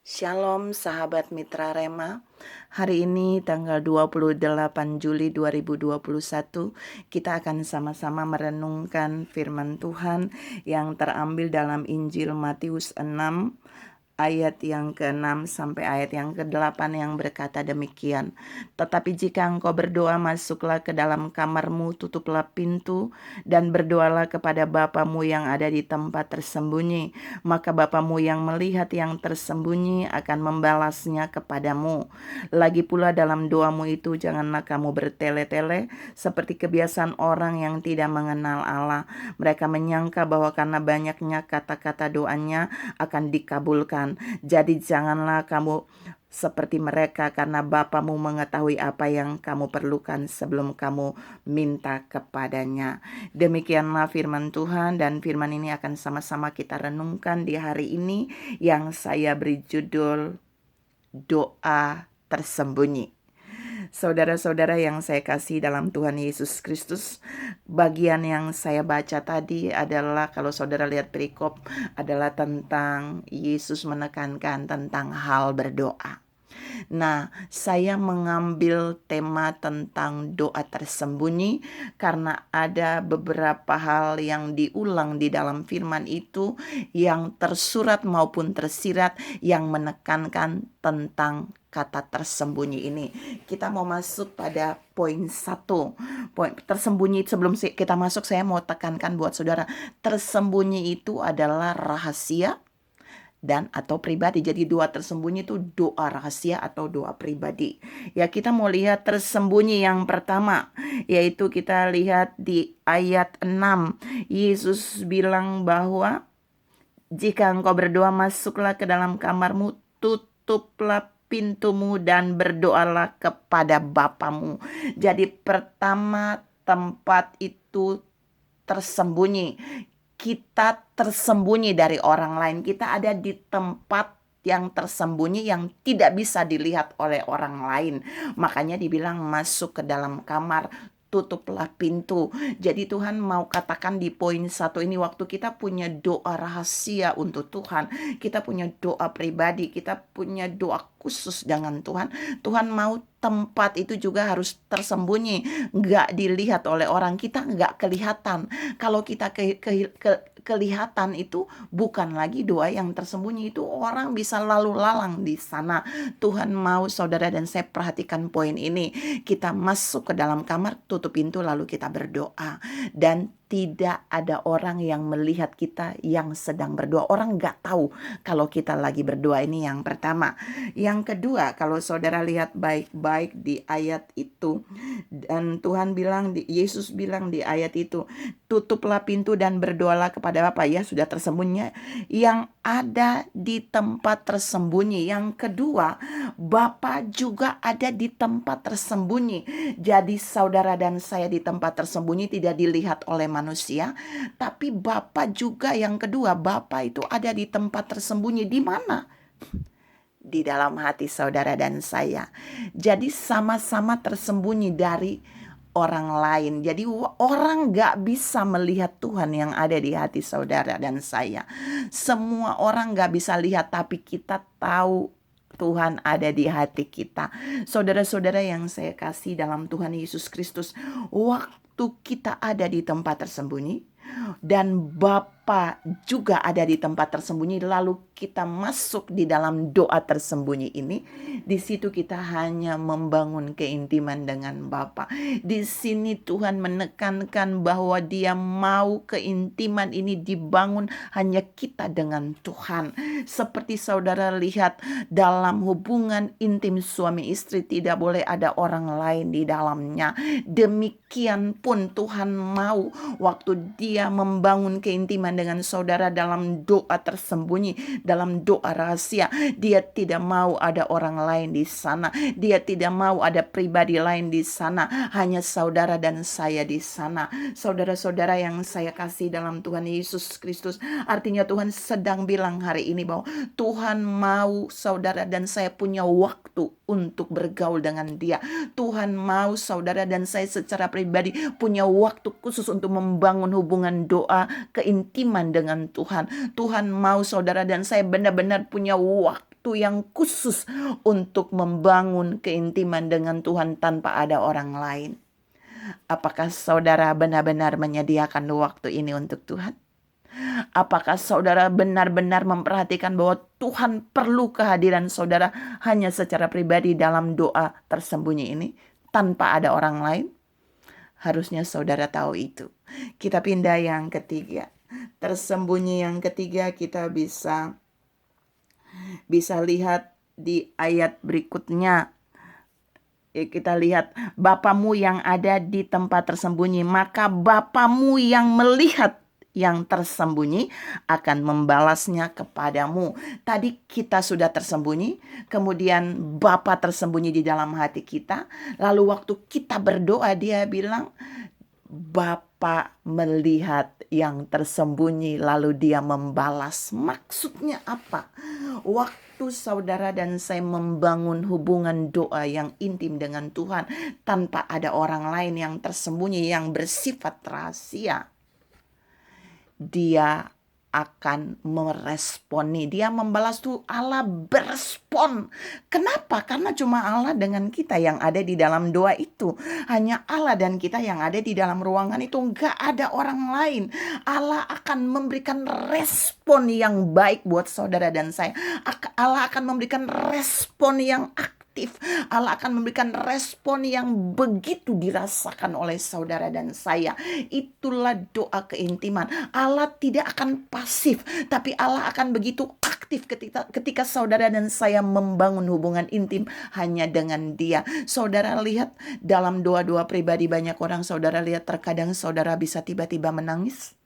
Shalom sahabat Mitra Rema. Hari ini tanggal 28 Juli 2021 kita akan sama-sama merenungkan firman Tuhan yang terambil dalam Injil Matius 6 ayat yang ke-6 sampai ayat yang ke-8 yang berkata demikian. Tetapi jika engkau berdoa, masuklah ke dalam kamarmu, tutuplah pintu, dan berdoalah kepada Bapamu yang ada di tempat tersembunyi. Maka Bapamu yang melihat yang tersembunyi akan membalasnya kepadamu. Lagi pula dalam doamu itu janganlah kamu bertele-tele seperti kebiasaan orang yang tidak mengenal Allah. Mereka menyangka bahwa karena banyaknya kata-kata doanya akan dikabulkan. Jadi janganlah kamu seperti mereka, karena Bapamu mengetahui apa yang kamu perlukan sebelum kamu minta kepadanya. Demikianlah firman Tuhan, dan firman ini akan sama-sama kita renungkan di hari ini yang saya beri judul Doa Tersembunyi. Saudara-saudara yang saya kasih dalam Tuhan Yesus Kristus, bagian yang saya baca tadi adalah, kalau saudara lihat perikop, adalah tentang Yesus menekankan tentang hal berdoa. Nah, saya mengambil tema tentang doa tersembunyi karena ada beberapa hal yang diulang di dalam firman itu yang tersurat maupun tersirat yang menekankan tentang kata tersembunyi ini. Kita mau masuk pada poin 1. Poin tersembunyi, sebelum kita masuk saya mau tekankan buat saudara, tersembunyi itu adalah rahasia dan atau pribadi. Jadi doa tersembunyi itu doa rahasia atau doa pribadi. Ya, kita mau lihat tersembunyi yang pertama, yaitu kita lihat di ayat 6. Yesus bilang bahwa jika engkau berdoa, masuklah ke dalam kamarmu, tutuplah pintumu dan berdoalah kepada Bapamu. Jadi pertama, tempat itu tersembunyi. Kita tersembunyi dari orang lain. Kita ada di tempat yang tersembunyi yang tidak bisa dilihat oleh orang lain. Makanya dibilang masuk ke dalam kamar, tutuplah pintu. Jadi Tuhan mau katakan di poin 1 ini, waktu kita punya doa rahasia untuk Tuhan, kita punya doa pribadi, kita punya doa khusus dengan Tuhan, Tuhan mau tempat itu juga harus tersembunyi, nggak dilihat oleh orang. Kita nggak kelihatan. Kalau kita kelihatan itu bukan lagi doa yang tersembunyi, itu orang bisa lalu lalang di sana. Tuhan mau saudara dan saya perhatikan poin ini. Kita masuk ke dalam kamar, tutup pintu, lalu kita berdoa. Dan tidak ada orang yang melihat kita yang sedang berdoa. Orang nggak tahu kalau kita lagi berdoa. Ini yang pertama. Yang kedua, kalau saudara lihat baik-baik di ayat itu, dan Tuhan bilang, Yesus bilang di ayat itu, tutuplah pintu dan berdoalah kepada Bapa. Ya, sudah tersembunyi yang ada di tempat tersembunyi. Yang kedua, Bapa juga ada di tempat tersembunyi. Jadi saudara dan saya di tempat tersembunyi tidak dilihat oleh manusia, tapi Bapa juga yang kedua, Bapa itu ada di tempat tersembunyi. Di mana? Di dalam hati saudara dan saya. Jadi sama-sama tersembunyi dari orang lain. Jadi orang gak bisa melihat Tuhan yang ada di hati saudara dan saya. Semua orang gak bisa lihat, tapi kita tahu Tuhan ada di hati kita. Saudara-saudara yang saya kasih dalam Tuhan Yesus Kristus, waktu kita ada di tempat tersembunyi dan Bapa juga ada di tempat tersembunyi, lalu kita masuk di dalam doa tersembunyi ini, di situ kita hanya membangun keintiman dengan Bapa. Di sini Tuhan menekankan bahwa Dia mau keintiman ini dibangun hanya kita dengan Tuhan. Seperti saudara lihat dalam hubungan intim suami istri, tidak boleh ada orang lain di dalamnya. Demikian pun Tuhan mau waktu Dia membangun keintiman dengan saudara dalam doa tersembunyi, dalam doa rahasia. Dia tidak mau ada orang lain di sana. Dia tidak mau ada pribadi lain di sana. Hanya saudara dan saya di sana. Saudara-saudara yang saya kasih dalam Tuhan Yesus Kristus, artinya Tuhan sedang bilang hari ini bahwa Tuhan mau saudara dan saya punya waktu untuk bergaul dengan Dia. Tuhan mau saudara dan saya secara pribadi punya waktu khusus untuk membangun hubungan doa, keintiman dengan Tuhan. Tuhan mau saudara dan saya benar-benar punya waktu waktu yang khusus untuk membangun keintiman dengan Tuhan tanpa ada orang lain. Apakah saudara benar-benar menyediakan waktu ini untuk Tuhan? Apakah saudara benar-benar memperhatikan bahwa Tuhan perlu kehadiran saudara hanya secara pribadi dalam doa tersembunyi ini tanpa ada orang lain? Harusnya saudara tahu itu. Kita pindah yang ketiga. Tersembunyi yang ketiga kita bisa lihat di ayat berikutnya. Kita lihat, Bapamu yang ada di tempat tersembunyi, maka Bapamu yang melihat yang tersembunyi akan membalasnya kepadamu. Tadi kita sudah tersembunyi, kemudian Bapa tersembunyi di dalam hati kita. Lalu waktu kita berdoa, dia bilang, Bapa melihat yang tersembunyi lalu dia membalas. Maksudnya apa? Waktu saudara dan saya membangun hubungan doa yang intim dengan Tuhan tanpa ada orang lain yang tersembunyi, yang bersifat rahasia, dia akan meresponi. Dia membalas tuh, Allah berespon. Kenapa? Karena cuma Allah dengan kita yang ada di dalam doa itu. Hanya Allah dan kita yang ada di dalam ruangan itu. Nggak ada orang lain. Allah akan memberikan respon yang baik buat saudara dan saya. Allah akan memberikan respon yang aktif. Allah akan memberikan respon yang begitu dirasakan oleh saudara dan saya. Itulah doa keintiman. Allah tidak akan pasif, tapi Allah akan begitu aktif ketika saudara dan saya membangun hubungan intim hanya dengan Dia. Saudara lihat dalam doa-doa pribadi banyak orang, saudara lihat terkadang saudara bisa tiba-tiba menangis.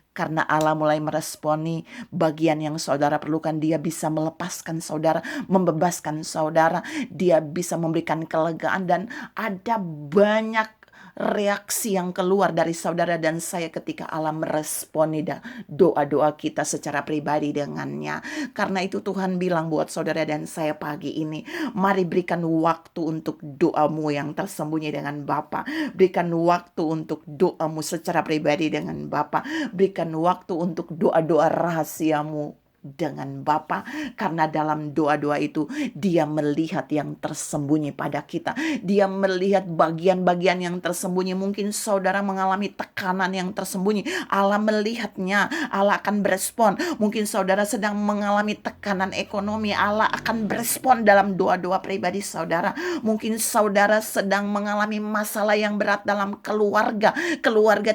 Karena Allah mulai meresponi bagian yang saudara perlukan. Dia bisa melepaskan saudara, membebaskan saudara. Dia bisa memberikan kelegaan dan ada banyak reaksi yang keluar dari saudara dan saya ketika Allah meresponi doa-doa kita secara pribadi dengannya. Karena itu Tuhan bilang buat saudara dan saya pagi ini, mari berikan waktu untuk doamu yang tersembunyi dengan Bapa. Berikan waktu untuk doamu secara pribadi dengan Bapa. Berikan waktu untuk doa-doa rahasiamu dengan Bapa, karena dalam doa-doa itu Dia melihat yang tersembunyi pada kita. Dia melihat bagian-bagian yang tersembunyi. Mungkin saudara mengalami tekanan yang tersembunyi, Allah melihatnya, Allah akan berespon. Mungkin saudara sedang mengalami tekanan ekonomi, Allah akan berespon dalam doa-doa pribadi saudara. Mungkin saudara sedang mengalami masalah yang berat dalam keluarga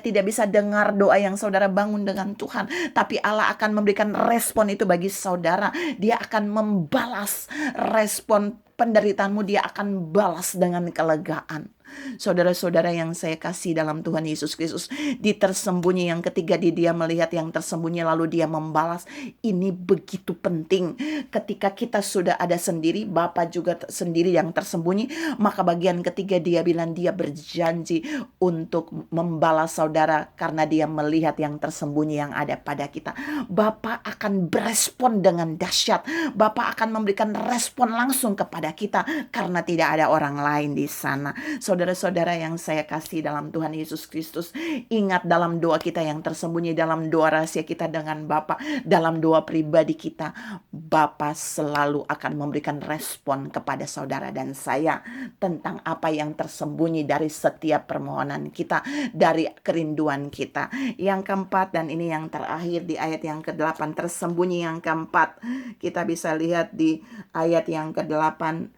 tidak bisa dengar doa yang saudara bangun dengan Tuhan, tapi Allah akan memberikan respon itu bagi saudara. Dia akan membalas respon penderitaanmu, dia akan balas dengan kelegaan. Saudara-saudara yang saya kasih dalam Tuhan Yesus Kristus, di tersembunyi yang ketiga, dia melihat yang tersembunyi lalu dia membalas. Ini begitu penting. Ketika kita sudah ada sendiri, Bapa juga sendiri yang tersembunyi, maka bagian ketiga dia bilang dia berjanji untuk membalas saudara karena dia melihat yang tersembunyi yang ada pada kita. Bapa akan berespon dengan dahsyat. Bapa akan memberikan respon langsung kepada kita karena tidak ada orang lain di sana. Saudara-saudara yang saya kasih dalam Tuhan Yesus Kristus, ingat dalam doa kita yang tersembunyi, dalam doa rahasia kita dengan Bapa, dalam doa pribadi kita, Bapa selalu akan memberikan respon kepada saudara dan saya tentang apa yang tersembunyi dari setiap permohonan kita, dari kerinduan kita. Yang keempat, dan ini yang terakhir di ayat yang ke-8, tersembunyi yang keempat, kita bisa lihat di ayat yang ke-8.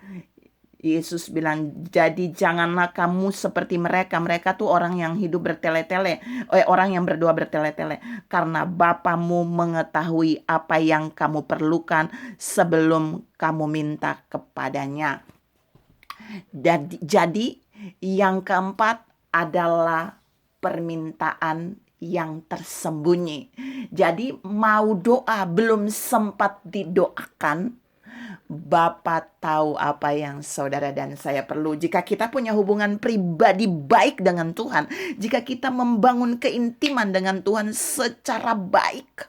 Yesus bilang, jadi janganlah kamu seperti mereka. Mereka tuh orang yang hidup bertele-tele, orang yang berdoa bertele-tele. Karena Bapamu mengetahui apa yang kamu perlukan sebelum kamu minta kepadanya. Jadi yang keempat adalah permintaan yang tersembunyi. Jadi mau doa belum sempat didoakan, Bapa tahu apa yang saudara dan saya perlu. Jika kita punya hubungan pribadi baik dengan Tuhan, jika kita membangun keintiman dengan Tuhan secara baik,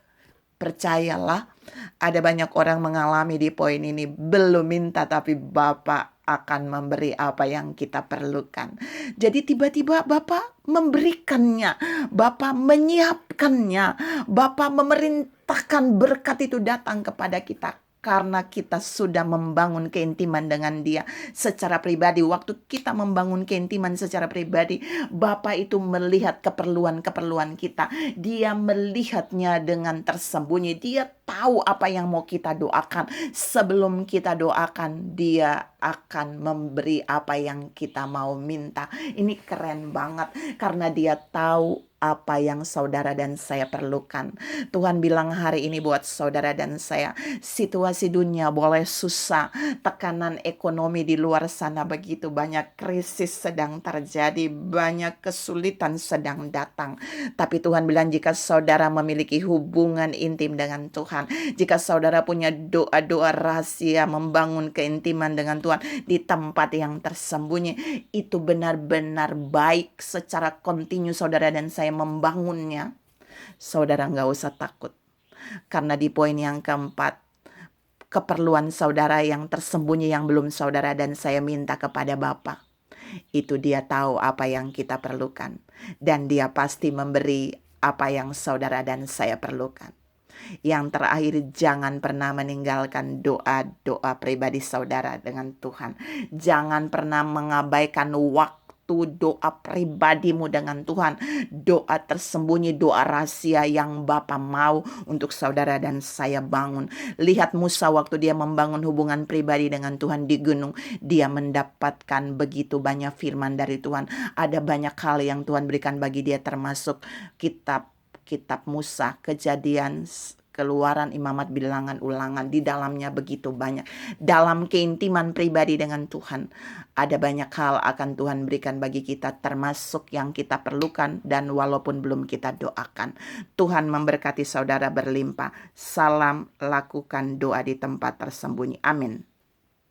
percayalah, ada banyak orang mengalami di poin ini, belum minta tapi Bapa akan memberi apa yang kita perlukan. Jadi tiba-tiba Bapa memberikannya, Bapa menyiapkannya, Bapa memerintahkan berkat itu datang kepada kita. karena kita sudah membangun keintiman dengan Dia secara pribadi. Waktu kita membangun keintiman secara pribadi, Bapa itu melihat keperluan-keperluan kita. Dia melihatnya dengan tersembunyi. Dia tahu apa yang mau kita doakan. Sebelum kita doakan, Dia akan memberi apa yang kita mau minta. Ini keren banget karena Dia tahu apa yang saudara dan saya perlukan. Tuhan bilang hari ini buat saudara dan saya, situasi dunia boleh susah, tekanan ekonomi di luar sana begitu banyak, krisis sedang terjadi, banyak kesulitan sedang datang. Tapi Tuhan bilang jika saudara memiliki hubungan intim dengan Tuhan, jika saudara punya doa-doa rahasia membangun keintiman dengan Tuhan di tempat yang tersembunyi, itu benar-benar baik secara kontinu saudara dan saya membangunnya. Saudara nggak usah takut. Karena di poin yang keempat, keperluan saudara yang tersembunyi yang belum saudara dan saya minta kepada Bapa, itu Dia tahu apa yang kita perlukan. Dan Dia pasti memberi apa yang saudara dan saya perlukan. Yang terakhir, jangan pernah meninggalkan doa-doa pribadi saudara dengan Tuhan. Jangan pernah mengabaikan waktu doa pribadimu dengan Tuhan. Doa tersembunyi, doa rahasia yang Bapa mau untuk saudara dan saya bangun. Lihat Musa waktu dia membangun hubungan pribadi dengan Tuhan di gunung. Dia mendapatkan begitu banyak firman dari Tuhan. Ada banyak hal yang Tuhan berikan bagi dia, termasuk kitab Musa, Kejadian, Keluaran, Imamat, Bilangan, Ulangan. Di dalamnya begitu banyak. Dalam keintiman pribadi dengan Tuhan, ada banyak hal akan Tuhan berikan bagi kita, termasuk yang kita perlukan dan walaupun belum kita doakan. Tuhan memberkati saudara berlimpah. Salam, lakukan doa di tempat tersembunyi. Amin.